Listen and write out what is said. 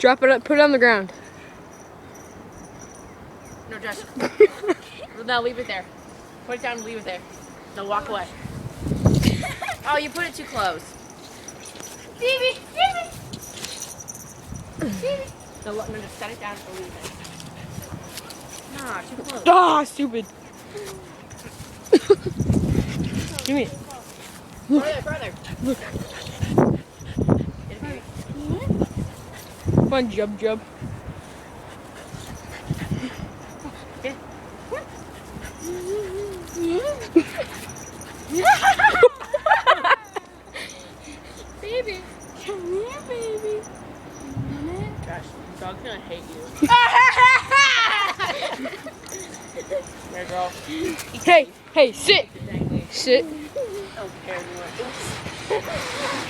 Drop it up, put it on the ground. No, Josh. No, leave it there. Put it down and leave it there. No, walk away. Oh, you put it too close. Phoebe, Phoebe. Phoebe. No, just set it down and leave it. Nah, too close. Ah, stupid. Give me it. Further. Come on, jub. Yeah. Baby, come here, baby. Josh, the dog's gonna hate you. There, girl. Hey, sit. Exactly. Sit. I don't care anymore. Oops.